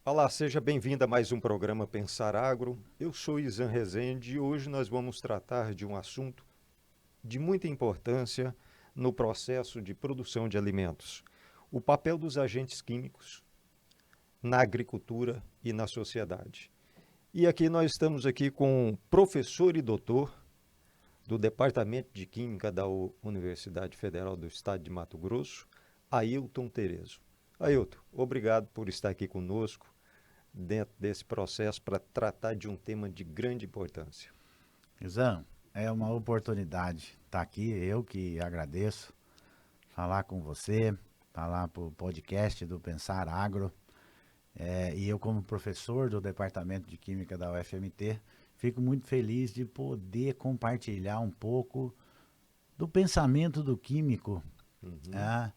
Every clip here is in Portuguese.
Olá, seja bem-vindo a mais um programa Pensar Agro. Eu sou Izan Rezende e hoje nós vamos tratar de um assunto de muita importância no processo de produção de alimentos: o papel dos agentes químicos na agricultura e na sociedade. E aqui nós estamos aqui com o professor e doutor do Departamento de Química da Universidade Federal do Estado de Mato Grosso, Ailton Terezo. Ailton, obrigado por estar aqui conosco dentro desse processo para tratar de um tema de grande importância. Izan, é uma oportunidade estar aqui, eu que agradeço, falar com você, falar para o podcast do Pensar Agro. E eu, como professor do Departamento de Química da UFMT, fico muito feliz de poder compartilhar um pouco do pensamento do químico ah,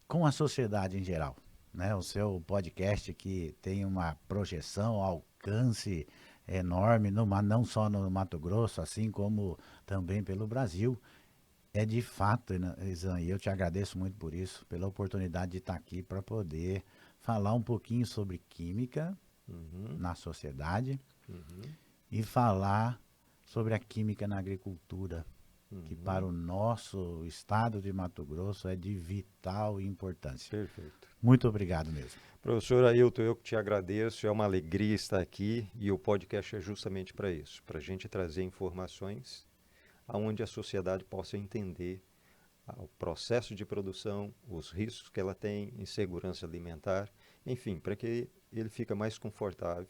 com a sociedade em geral. Né? O seu podcast que tem uma projeção, alcance enorme, não só no Mato Grosso, assim como também pelo Brasil. É de fato, né, Izan, e eu te agradeço muito por isso, pela oportunidade de estar aqui para poder falar um pouquinho sobre química Uhum, na sociedade uhum, e falar sobre a química na agricultura, que para uhum. o nosso estado de Mato Grosso é de vital importância. Perfeito. Muito obrigado mesmo. Professor Ailton, eu que te agradeço, é uma alegria estar aqui e o podcast é justamente para isso, para a gente trazer informações aonde a sociedade possa entender o processo de produção, os riscos que ela tem em segurança alimentar, enfim, para que ele fique mais confortável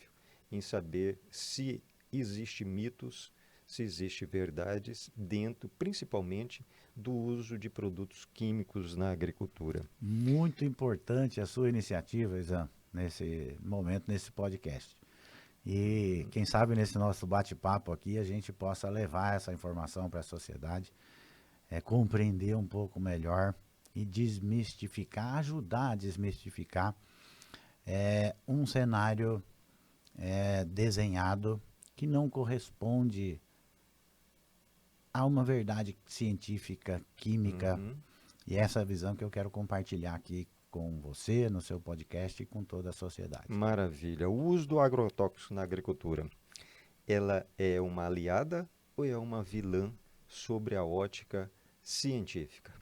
em saber se existe mitos, se existe verdades dentro, principalmente, do uso de produtos químicos na agricultura. Muito importante a sua iniciativa, Izan, nesse momento, nesse podcast. E quem sabe nesse nosso bate-papo aqui a gente possa levar essa informação para a sociedade, compreender um pouco melhor e desmistificar, ajudar a desmistificar um cenário desenhado que não corresponde a uma verdade científica, química. Uhum. E essa é a visão que eu quero compartilhar aqui com você, no seu podcast e com toda a sociedade. Maravilha. O uso do agrotóxico na agricultura, ela é uma aliada ou é uma vilã sobre a ótica científica?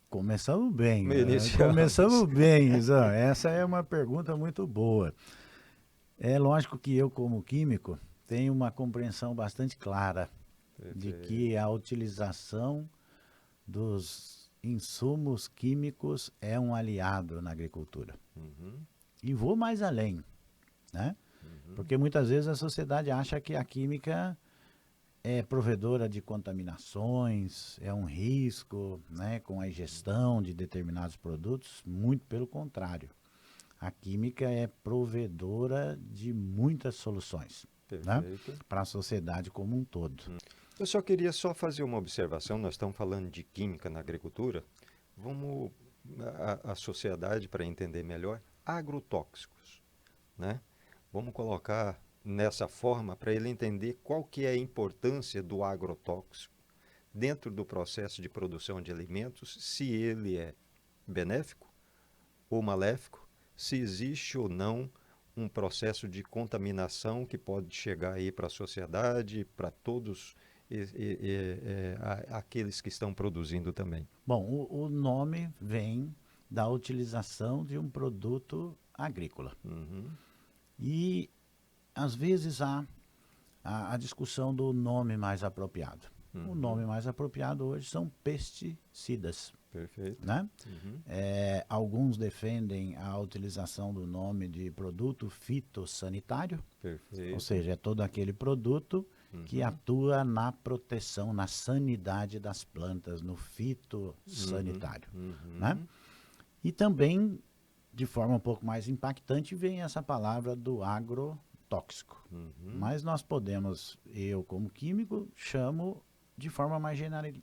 Começamos bem, Iniciamos. começamos bem, Izan. Essa é uma pergunta muito boa. É lógico que eu, como químico, tenho uma compreensão bastante clara de Perfeito. que a utilização dos insumos químicos é um aliado na agricultura. Uhum, E vou mais além, né? uhum, Porque muitas vezes a sociedade acha que a química é provedora de contaminações, é um risco, né, com a ingestão de determinados produtos. Muito pelo contrário. A química é provedora de muitas soluções, né, perfeito. para a sociedade como um todo. Eu só queria fazer uma observação. Nós estamos falando de química na agricultura. Vamos a sociedade para entender melhor agrotóxicos, né? Vamos colocar nessa forma para ele entender qual que é a importância do agrotóxico dentro do processo de produção de alimentos, se ele é benéfico ou maléfico, se existe ou não um processo de contaminação que pode chegar aí para a sociedade, para todos aqueles que estão produzindo também. Bom, o nome vem da utilização de um produto agrícola. Uhum, E às vezes há a discussão do nome mais apropriado. O uhum, nome mais apropriado hoje são pesticidas, perfeito. né? Uhum, Alguns defendem a utilização do nome de produto fitossanitário, ou perfeito. seja, é todo aquele produto que Uhum, atua na proteção, na sanidade das plantas, no uhum, fitossanitário, né? uhum, E também, de forma um pouco mais impactante, vem essa palavra do agrotóxico. uhum. Mas nós podemos, eu como químico, chamo de forma mais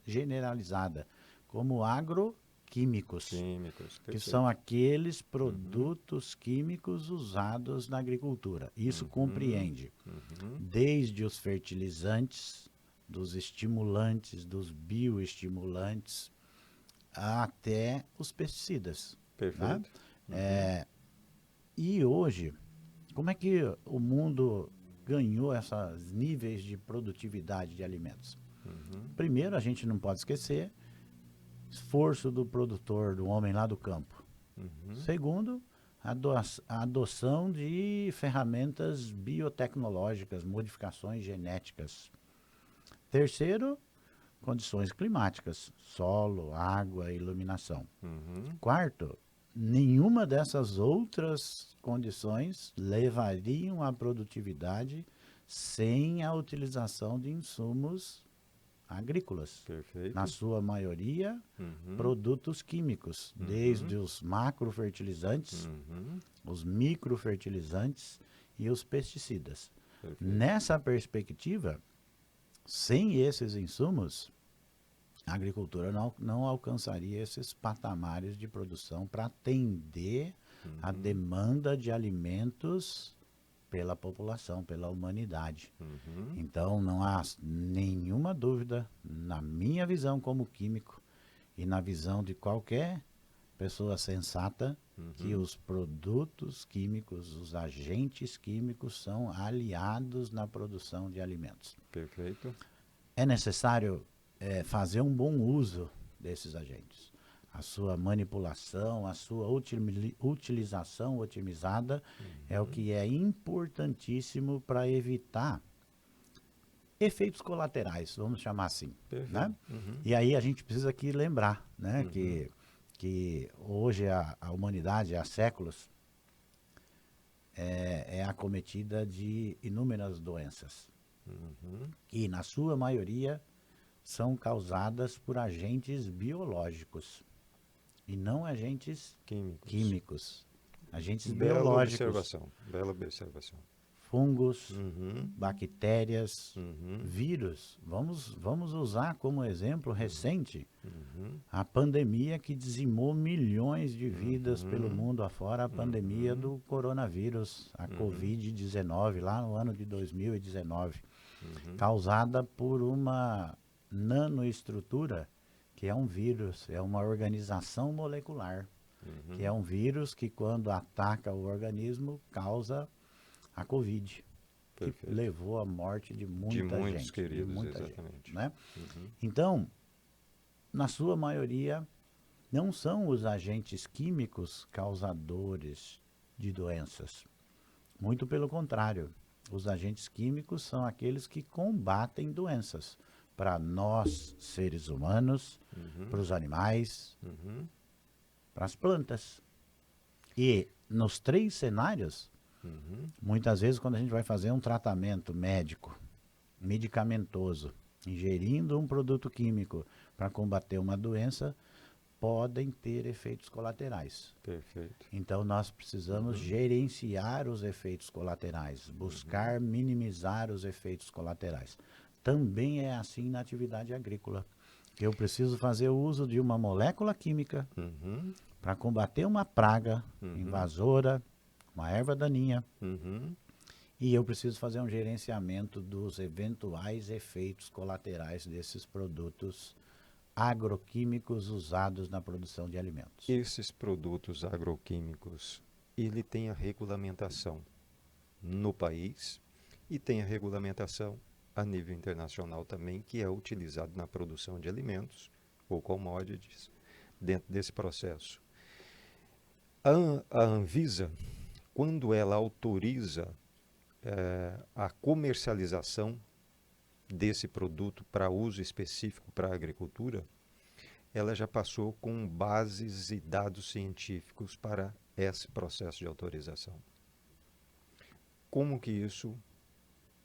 generalizada, como agroquímicos, Químicos, que são perfeito. aqueles Uhum, produtos químicos usados na agricultura. Isso uhum, compreende uhum, desde os fertilizantes, dos estimulantes, dos bioestimulantes, até os pesticidas, né? perfeito. Uhum, E hoje, Como é que o mundo ganhou esses níveis de produtividade de alimentos? Primeiro, a gente não pode esquecer esforço do produtor, do homem lá do campo. Segundo, a adoção de ferramentas biotecnológicas, modificações genéticas. Terceiro, condições climáticas, solo, água, iluminação. Quarto, nenhuma dessas outras condições levariam à produtividade sem a utilização de insumos agrícolas. Perfeito. Na sua maioria, produtos químicos, desde os macrofertilizantes, os microfertilizantes e os pesticidas. Perfeito. Nessa perspectiva, sem esses insumos, a agricultura não alcançaria esses patamares de produção para atender a demanda de alimentos pela população, pela humanidade. Então, não há nenhuma dúvida, na minha visão como químico e na visão de qualquer pessoa sensata, que os produtos químicos, os agentes químicos são aliados na produção de alimentos. Perfeito. É necessário fazer um bom uso desses agentes. A sua manipulação, a sua utilização otimizada é o que é importantíssimo para evitar efeitos colaterais, vamos chamar assim. Né? E aí a gente precisa aqui lembrar, né, que hoje a humanidade, há séculos, é acometida de inúmeras doenças. Que, na sua maioria, são causadas por agentes biológicos e não agentes químicos. Agentes biológicos. Bela observação. Fungos, bactérias, vírus. Vamos usar como exemplo recente a pandemia que dizimou milhões de vidas pelo mundo afora, a pandemia do coronavírus, a Covid-19, lá no ano de 2019, causada por uma nanoestrutura, que é um vírus, é uma organização molecular, que é um vírus que, quando ataca o organismo, causa a Covid, que levou à morte de muita gente. Queridos, de muita exatamente. gente, né? Então, na sua maioria, não são os agentes químicos causadores de doenças. Muito pelo contrário, os agentes químicos são aqueles que combatem doenças para nós, seres humanos, para os animais, para as plantas. E nos 3 cenários, muitas vezes quando a gente vai fazer um tratamento médico, medicamentoso, ingerindo um produto químico para combater uma doença, podem ter efeitos colaterais. Perfeito. Então nós precisamos gerenciar os efeitos colaterais, buscar minimizar os efeitos colaterais. Também é assim na atividade agrícola. Eu preciso fazer uso de uma molécula química para combater uma praga invasora, uma erva daninha, e eu preciso fazer um gerenciamento dos eventuais efeitos colaterais desses produtos agroquímicos usados na produção de alimentos. Esses produtos agroquímicos, ele tem a regulamentação no país e tem a regulamentação a nível internacional também, que é utilizado na produção de alimentos ou commodities dentro desse processo. A Anvisa, quando ela autoriza a comercialização desse produto para uso específico para a agricultura, ela já passou com bases e dados científicos para esse processo de autorização. Como que isso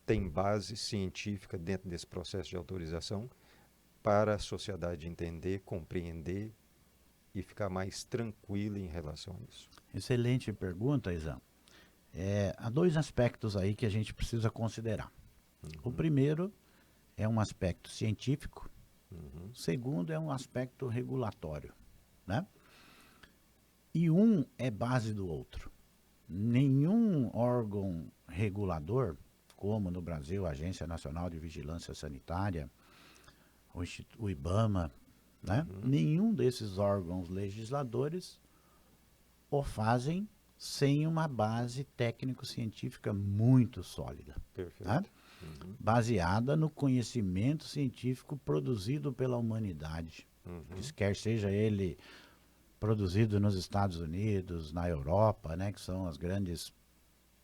tem base científica dentro desse processo de autorização para a sociedade entender, compreender e ficar mais tranquila em relação a isso? Excelente pergunta, Izan. Há 2 aspectos aí que a gente precisa considerar. O primeiro é um aspecto científico, o segundo é um aspecto regulatório, né? E um é base do outro. Nenhum órgão regulador, como no Brasil a Agência Nacional de Vigilância Sanitária, o IBAMA, né? Nenhum desses órgãos legisladores o fazem sem uma base técnico-científica muito sólida, Perfeito. tá? Baseada no conhecimento científico produzido pela humanidade, quer seja ele produzido nos Estados Unidos, na Europa, né, que são as grandes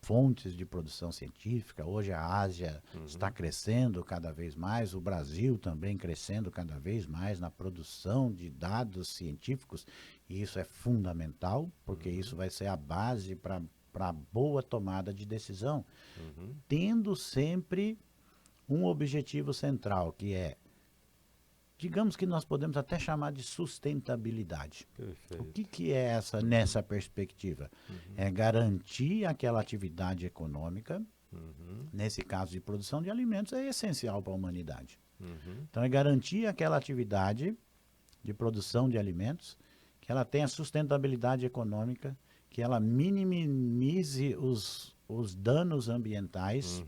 fontes de produção científica. Hoje a Ásia está crescendo cada vez mais, o Brasil também crescendo cada vez mais na produção de dados científicos, e isso é fundamental, porque isso vai ser a base para a boa tomada de decisão, tendo sempre um objetivo central, que é, digamos que nós podemos até chamar de sustentabilidade. Perfeito. O que é essa nessa perspectiva? É garantir aquela atividade econômica, nesse caso de produção de alimentos, é essencial para a humanidade. Então, é garantir aquela atividade de produção de alimentos, que ela tenha sustentabilidade econômica, que ela minimize os danos ambientais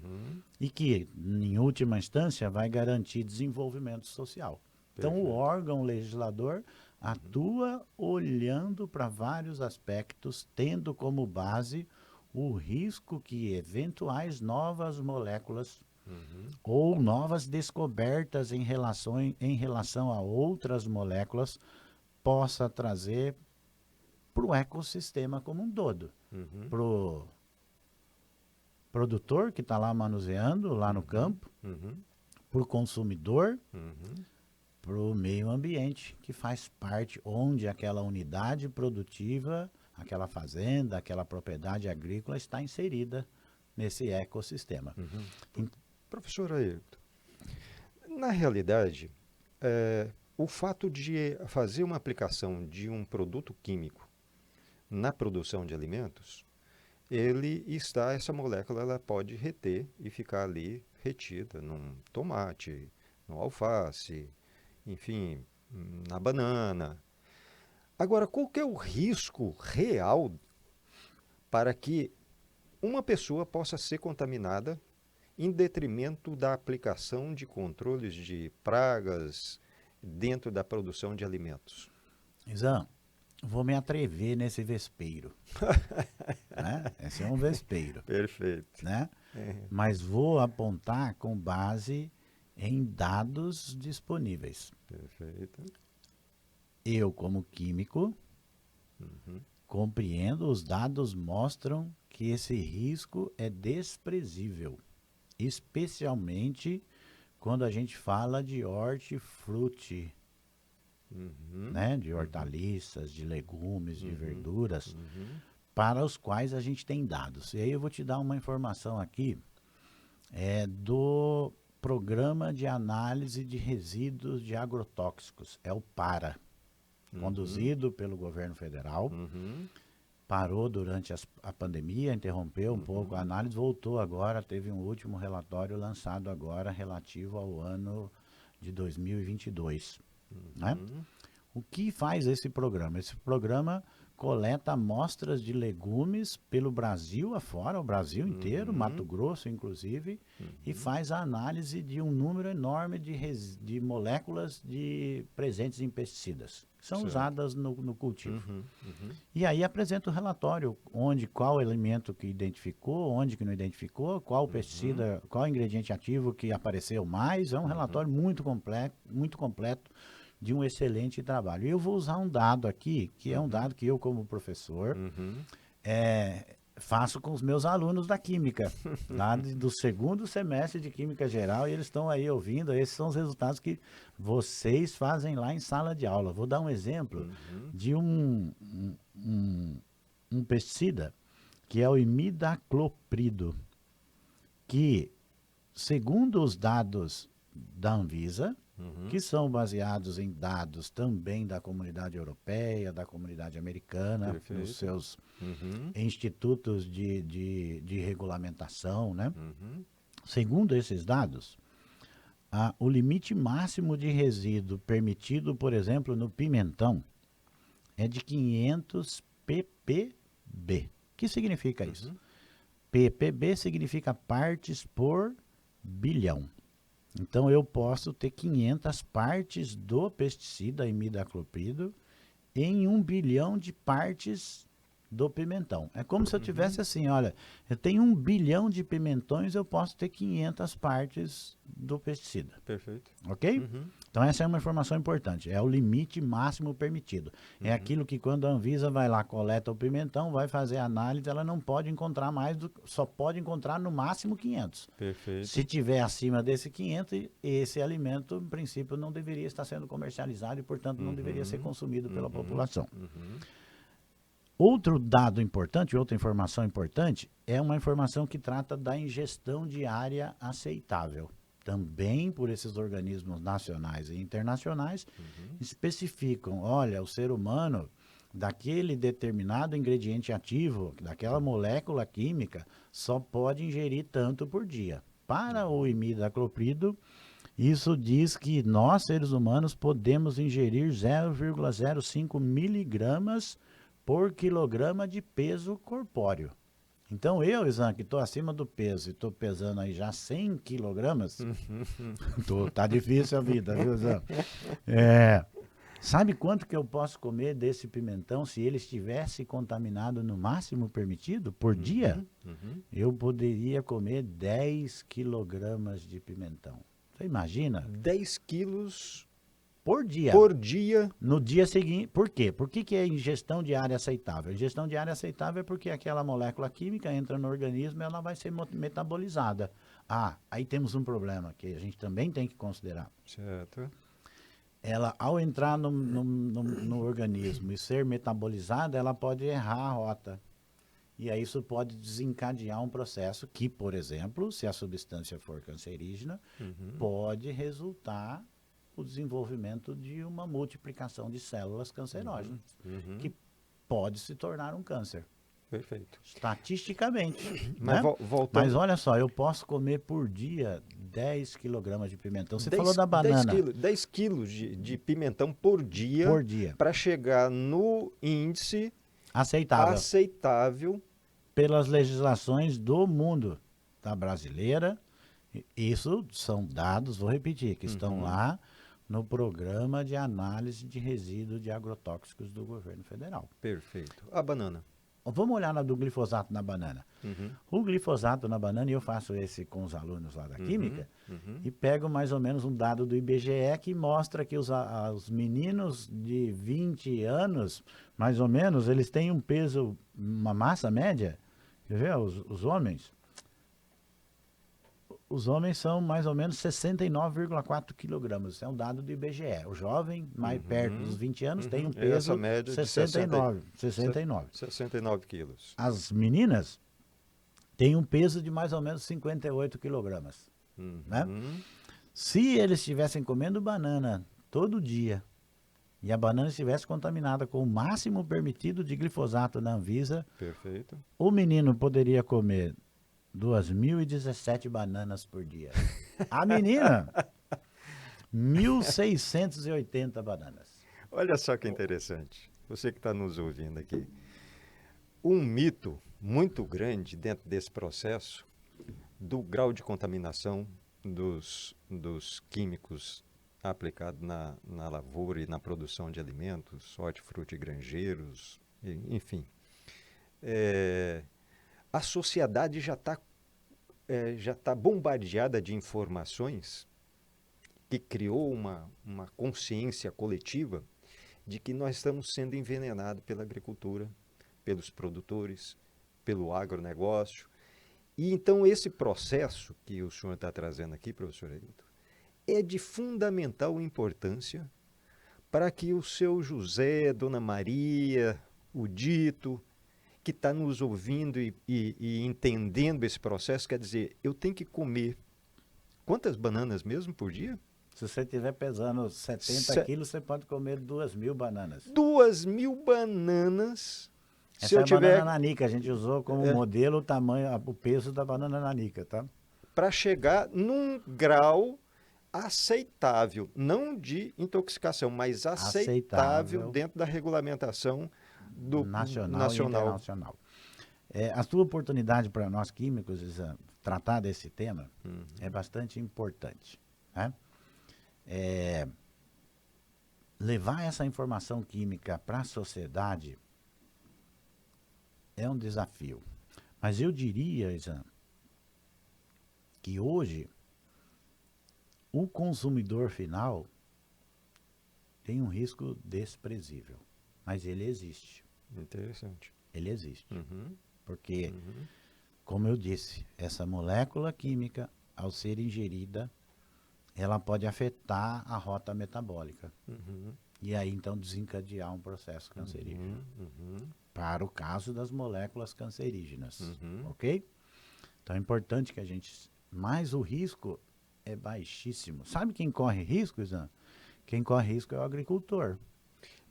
e que, em última instância, vai garantir desenvolvimento social. Então, o órgão legislador atua olhando para vários aspectos, tendo como base o risco que eventuais novas moléculas ou novas descobertas em relação a outras moléculas possa trazer para o ecossistema como um todo. Para o produtor que está lá manuseando, lá no campo, para o consumidor, para o meio ambiente, que faz parte onde aquela unidade produtiva, aquela fazenda, aquela propriedade agrícola está inserida nesse ecossistema. Professor Ayrton, na realidade, o fato de fazer uma aplicação de um produto químico na produção de alimentos, essa molécula ela pode reter e ficar ali retida num tomate, no alface, enfim, na banana. Agora, qual que é o risco real para que uma pessoa possa ser contaminada em detrimento da aplicação de controles de pragas dentro da produção de alimentos? Isam, vou me atrever nesse vespeiro. Né? Esse é um vespeiro. Perfeito. Né? Mas vou apontar com base em dados disponíveis. Perfeito. Eu, como químico, compreendo, os dados mostram que esse risco é desprezível, especialmente quando a gente fala de hortifruti, né? De hortaliças, de legumes, de verduras, para os quais a gente tem dados. E aí eu vou te dar uma informação aqui do Programa de Análise de Resíduos de Agrotóxicos, é o PARA, conduzido pelo governo federal. Parou durante a pandemia, interrompeu um pouco a análise, voltou agora, teve um último relatório lançado agora relativo ao ano de 2022. Né? O que faz esse programa? Esse programa coleta amostras de legumes pelo Brasil afora, o Brasil inteiro, Mato Grosso inclusive, e faz a análise de um número enorme de moléculas presentes em pesticidas, que são usadas no cultivo. E aí apresenta o relatório, qual elemento que identificou, onde que não identificou, qual pesticida, qual ingrediente ativo que apareceu mais. É um relatório muito completo, de um excelente trabalho. E eu vou usar um dado aqui, que é um dado que eu, como professor, faço com os meus alunos da Química, lá do segundo semestre de Química Geral, e eles estão aí ouvindo. Esses são os resultados que vocês fazem lá em sala de aula. Vou dar um exemplo de um pesticida, que é o imidacloprido, que, segundo os dados da Anvisa, que são baseados em dados também da comunidade europeia, da comunidade americana, nos seus institutos de regulamentação, né? Segundo esses dados, o limite máximo de resíduo permitido, por exemplo, no pimentão, é de 500 ppb. O que significa isso? ppb significa partes por bilhão. Então, eu posso ter 500 partes do pesticida imidacloprido em 1 bilhão de partes do pimentão. É como se eu tivesse assim, olha, eu tenho 1 bilhão de pimentões, eu posso ter 500 partes do pesticida. Perfeito. Ok? Uhum. Então essa é uma informação importante, é o limite máximo permitido. É aquilo que quando a Anvisa vai lá, coleta o pimentão, vai fazer a análise, ela não pode encontrar mais, só pode encontrar no máximo 500. Perfeito. Se tiver acima desse 500, esse alimento, em princípio, não deveria estar sendo comercializado e, portanto, não deveria ser consumido pela população. Outro dado importante, outra informação importante, é uma informação que trata da ingestão diária aceitável. Também por esses organismos nacionais e internacionais, especificam, olha, o ser humano, daquele determinado ingrediente ativo, daquela molécula química, só pode ingerir tanto por dia. Para o imidacloprido, isso diz que nós, seres humanos, podemos ingerir 0,05 miligramas por quilograma de peso corpóreo. Então eu, Isan, que estou acima do peso e estou pesando aí já 100 quilogramas, tá difícil a vida, viu, Isan? Sabe quanto que eu posso comer desse pimentão se ele estivesse contaminado no máximo permitido por dia? Eu poderia comer 10 quilogramas de pimentão. Você imagina? 10 quilos Por dia. por dia. No dia seguinte. Por quê? Por que é ingestão diária aceitável? Ingestão diária aceitável é porque aquela molécula química entra no organismo e ela vai ser metabolizada. Ah, aí temos um problema que a gente também tem que considerar. Certo. Ela, ao entrar no organismo e ser metabolizada, ela pode errar a rota. E aí isso pode desencadear um processo que, por exemplo, se a substância for cancerígena, pode resultar o desenvolvimento de uma multiplicação de células cancerógenas, que pode se tornar um câncer. Perfeito. Estatisticamente. Mas né? voltando... Mas olha só, eu posso comer por dia 10 quilogramas de pimentão. Você falou da banana. 10 quilos de pimentão por dia. Por dia. Para chegar no índice aceitável. Pelas legislações do mundo, da brasileira. Isso são dados, vou repetir, que estão lá no programa de análise de resíduos de agrotóxicos do governo federal. Perfeito. A banana. Vamos olhar do glifosato na banana. O glifosato na banana, e eu faço esse com os alunos lá da Química, e pego mais ou menos um dado do IBGE que mostra que os meninos de 20 anos, mais ou menos, eles têm um peso, uma massa média, quer ver, os homens? Os homens são mais ou menos 69,4 quilogramas. Isso é um dado do IBGE. O jovem, mais perto dos 20 anos, tem um peso essa média de 69 quilos. As meninas têm um peso de mais ou menos 58 quilogramas. Né? Se eles estivessem comendo banana todo dia e a banana estivesse contaminada com o máximo permitido de glifosato na Anvisa, perfeito, o menino poderia comer 2.017 bananas por dia. A menina, 1.680 bananas. Olha só que interessante. Você que está nos ouvindo aqui. Um mito muito grande dentro desse processo do grau de contaminação dos químicos aplicados na lavoura e na produção de alimentos, hortifruti grangeiros, enfim. A sociedade já está bombardeada de informações que criou uma consciência coletiva de que nós estamos sendo envenenados pela agricultura, pelos produtores, pelo agronegócio. E então esse processo que o senhor está trazendo aqui, professor Ailton, é de fundamental importância para que o seu José, Dona Maria, o Dito, que está nos ouvindo e entendendo esse processo, quer dizer, eu tenho que comer quantas bananas mesmo por dia? Se você estiver pesando 70 quilos, você pode comer 2.000 bananas. 2.000 bananas. Essa é a banana nanica, a gente usou como modelo o tamanho, o peso da banana nanica, tá? Para chegar num grau aceitável, não de intoxicação, mas aceitável dentro da regulamentação do nacional. E internacional. A sua oportunidade para nós químicos tratar desse tema é bastante importante. Né? Levar essa informação química para a sociedade é um desafio. Mas eu diria, Isan, que hoje o consumidor final tem um risco desprezível. Mas ele existe. Interessante. Ele existe. Uhum. Porque, Uhum. como eu disse, essa molécula química, ao ser ingerida, ela pode afetar a rota metabólica. Uhum. E aí, então, desencadear um processo cancerígeno. Uhum. Para o caso das moléculas cancerígenas. Uhum. Ok? Então, é importante que a gente... Mas o risco é baixíssimo. Sabe quem corre risco, Isan? Quem corre risco é o agricultor.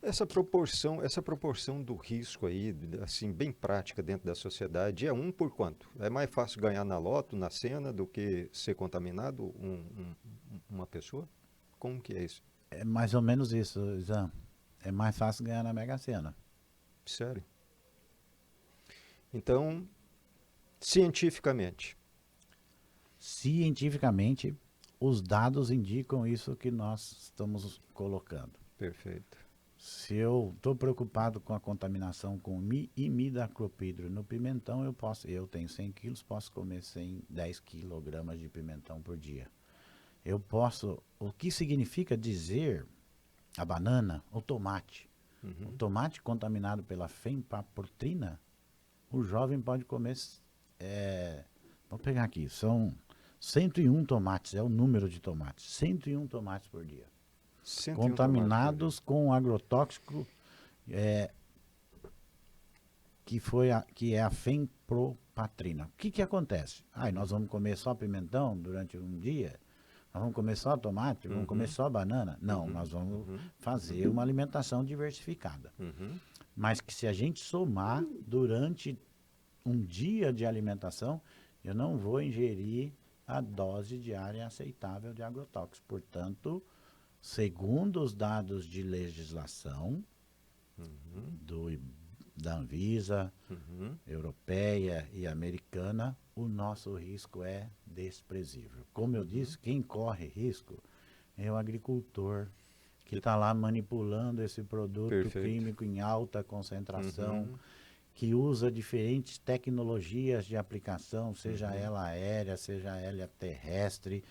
Essa proporção do risco aí, assim, bem prática dentro da sociedade, é um por quanto? É mais fácil ganhar na loto, na cena, do que ser contaminado uma pessoa? Como que é isso? É mais ou menos isso, Isan. É mais fácil ganhar na Mega Sena. Sério? Então, cientificamente. Cientificamente, os dados indicam isso que nós estamos colocando. Perfeito. Se eu estou preocupado com a contaminação com imidaclopridro no pimentão, eu tenho 100 quilos, posso comer 10 quilogramas de pimentão por dia. Eu posso, o que significa dizer a banana, o tomate. O tomate contaminado pela fenpaprotrina, o jovem pode comer, vou pegar aqui, são 101 tomates, é o número de tomates, 101 tomates por dia. 101 Contaminados com um agrotóxico que é a fenpropatrina. O que acontece? Nós vamos comer só pimentão durante um dia? Nós vamos comer só tomate? Vamos comer só banana? Não, nós vamos fazer uma alimentação diversificada. Mas que se a gente somar durante um dia de alimentação, eu não vou ingerir a dose diária aceitável de agrotóxicos. Portanto, segundo os dados de legislação da Anvisa, europeia e americana, o nosso risco é desprezível. Como eu disse, quem corre risco é o agricultor que está lá manipulando esse produto químico em alta concentração, que usa diferentes tecnologias de aplicação, seja ela aérea, seja ela terrestre,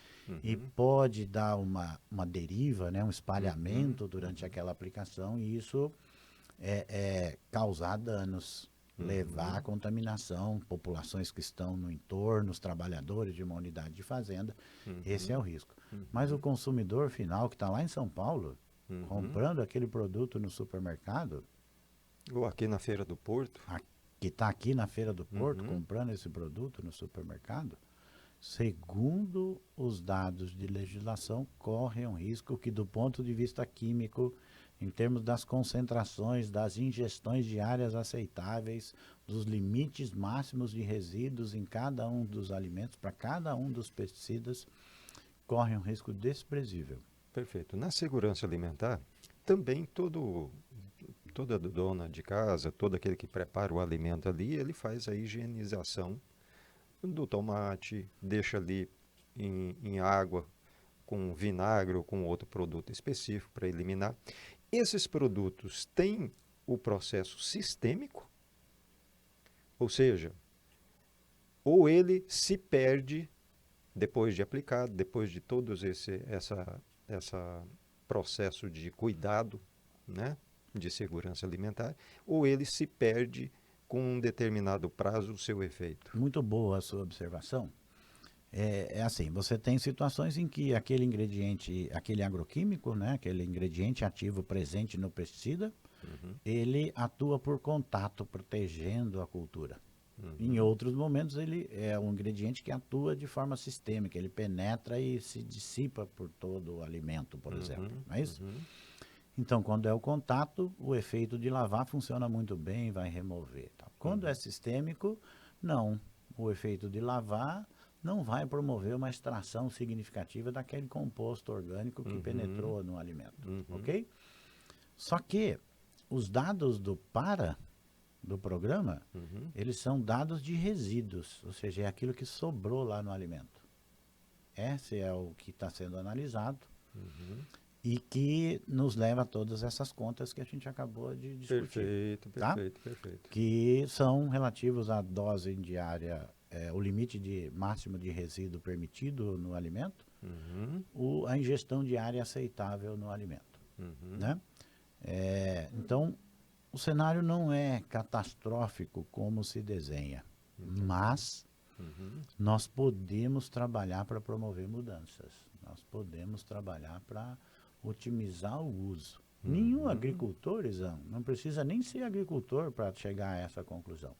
e pode dar uma deriva, né, um espalhamento durante aquela aplicação, e isso causar danos, levar à contaminação, populações que estão no entorno, os trabalhadores de uma unidade de fazenda, esse é o risco. Mas o consumidor final que está lá em São Paulo, comprando aquele produto no supermercado, ou aqui na Feira do Porto, que está aqui na Feira do Porto, comprando esse produto no supermercado, segundo os dados de legislação, corre um risco que, do ponto de vista químico, em termos das concentrações, das ingestões diárias aceitáveis, dos limites máximos de resíduos em cada um dos alimentos, para cada um dos pesticidas, corre um risco desprezível. Perfeito. Na segurança alimentar, também toda dona de casa, todo aquele que prepara o alimento ali, ele faz a higienização do tomate, deixa ali em água com vinagre ou com outro produto específico para eliminar. Esses produtos têm o processo sistêmico, ou seja, ou ele se perde depois de aplicado, depois de todos esse processo de cuidado, né, de segurança alimentar, ou ele se perde com um determinado prazo o seu efeito. Muito boa a sua observação. É assim, você tem situações em que aquele ingrediente, aquele agroquímico, né, aquele ingrediente ativo presente no pesticida, ele atua por contato, protegendo a cultura. Em outros momentos, ele é um ingrediente que atua de forma sistêmica, ele penetra e se dissipa por todo o alimento, por exemplo. Não é isso? Então, quando é o contato, o efeito de lavar funciona muito bem, vai remover. Tá? Quando é sistêmico, não. O efeito de lavar não vai promover uma extração significativa daquele composto orgânico que penetrou no alimento, ok? Só que os dados do programa, eles são dados de resíduos, ou seja, é aquilo que sobrou lá no alimento. Esse é o que está sendo analisado. e que nos leva a todas essas contas que a gente acabou de discutir. Perfeito, Tá? perfeito. Que são relativos à dose diária, o limite máximo de resíduo permitido no alimento, a ingestão diária aceitável no alimento. Né? Então, o cenário não é catastrófico como se desenha, mas nós podemos trabalhar para promover mudanças, nós podemos trabalhar para otimizar o uso. Nenhum agricultor, Izan, não precisa nem ser agricultor para chegar a essa conclusão.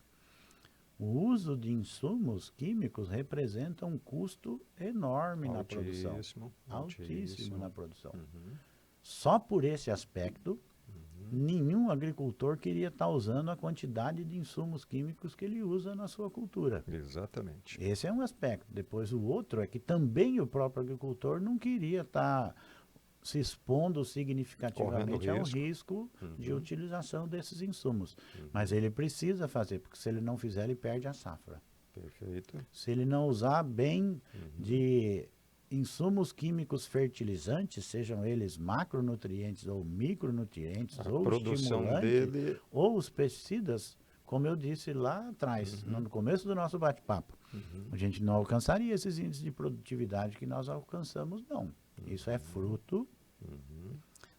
O uso de insumos químicos representa um custo enorme na produção. Altíssimo na produção. Só por esse aspecto, nenhum agricultor queria estar usando a quantidade de insumos químicos que ele usa na sua cultura. Exatamente. Esse é um aspecto. Depois o outro é que também o próprio agricultor não queria estar se expondo significativamente ao risco de utilização desses insumos. Mas ele precisa fazer, porque se ele não fizer, ele perde a safra. Perfeito. Se ele não usar bem de insumos químicos fertilizantes, sejam eles macronutrientes ou micronutrientes, ou estimulantes, ou os pesticidas, como eu disse lá atrás, no começo do nosso bate-papo, a gente não alcançaria esses índices de produtividade que nós alcançamos, não. Isso é fruto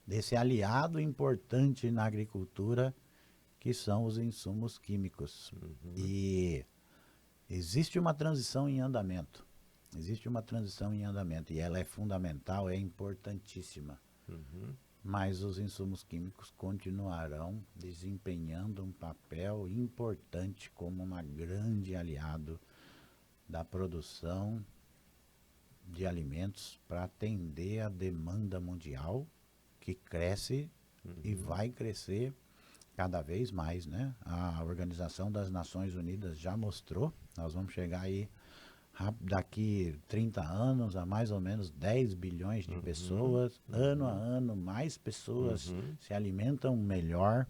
desse aliado importante na agricultura, que são os insumos químicos. E existe uma transição em andamento. Existe uma transição em andamento, e ela é fundamental, é importantíssima. Mas os insumos químicos continuarão desempenhando um papel importante como um grande aliado da produção de alimentos para atender a demanda mundial, que cresce e vai crescer cada vez mais, né? A Organização das Nações Unidas já mostrou, nós vamos chegar aí daqui 30 anos a mais ou menos 10 bilhões de pessoas, ano a ano mais pessoas se alimentam melhor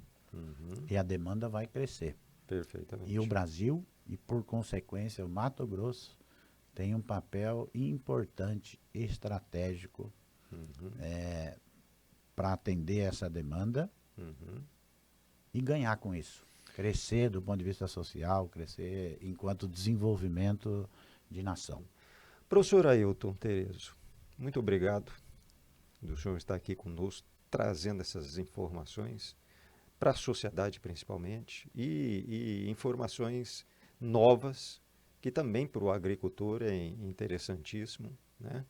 e a demanda vai crescer. Perfeitamente. E o Brasil, e por consequência o Mato Grosso, tem um papel importante, estratégico, para atender essa demanda e ganhar com isso. Crescer do ponto de vista social, crescer enquanto desenvolvimento de nação. Professor Ailton Terezo, muito obrigado do senhor estar aqui conosco, trazendo essas informações para a sociedade principalmente, e informações novas, que também para o agricultor é interessantíssimo, né?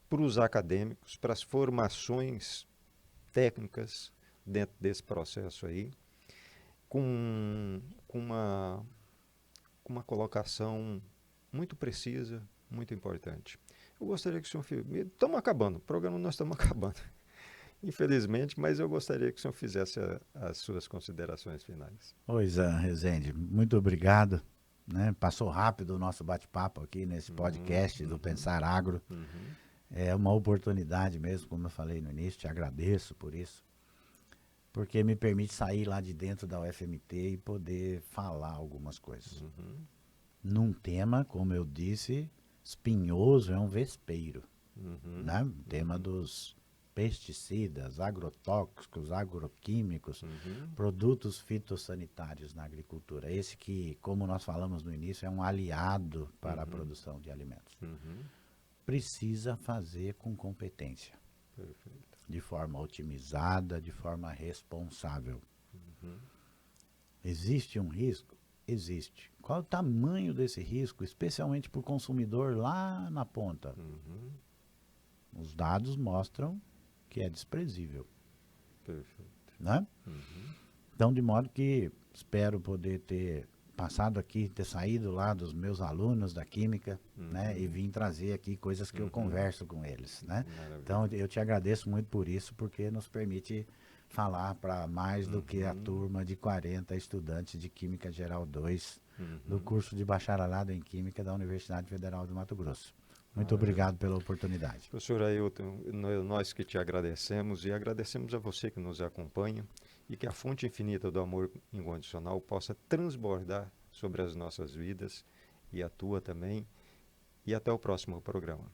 Para os acadêmicos, para as formações técnicas dentro desse processo aí, com uma colocação muito precisa, muito importante. Eu gostaria que o senhor... Estamos acabando, o programa nós estamos acabando, infelizmente, mas eu gostaria que o senhor fizesse as suas considerações finais. Oi, Zan Rezende, muito obrigado. Né? Passou rápido o nosso bate-papo aqui nesse podcast do Pensar Agro. É uma oportunidade mesmo, como eu falei no início, te agradeço por isso, porque me permite sair lá de dentro da UFMT e poder falar algumas coisas. Num tema, como eu disse, espinhoso, é um vespeiro. Né? O tema dos pesticidas, agrotóxicos, agroquímicos, produtos fitossanitários na agricultura. Esse que, como nós falamos no início, é um aliado para a produção de alimentos. Precisa fazer com competência. Perfeito. De forma otimizada, de forma responsável. Existe um risco? Existe. Qual é o tamanho desse risco, especialmente para o consumidor lá na ponta? Os dados mostram que é desprezível. Perfeito. Né? Então, de modo que espero poder ter passado aqui, ter saído lá dos meus alunos da Química, né, e vim trazer aqui coisas que eu converso com eles. Né? Então, eu te agradeço muito por isso, porque nos permite falar para mais do que a turma de 40 estudantes de Química Geral 2 do curso de bacharelado em Química da Universidade Federal do Mato Grosso. Muito obrigado pela oportunidade. Professor Ailton, nós que te agradecemos e agradecemos a você que nos acompanha, e que a fonte infinita do amor incondicional possa transbordar sobre as nossas vidas e a tua também. E até o próximo programa.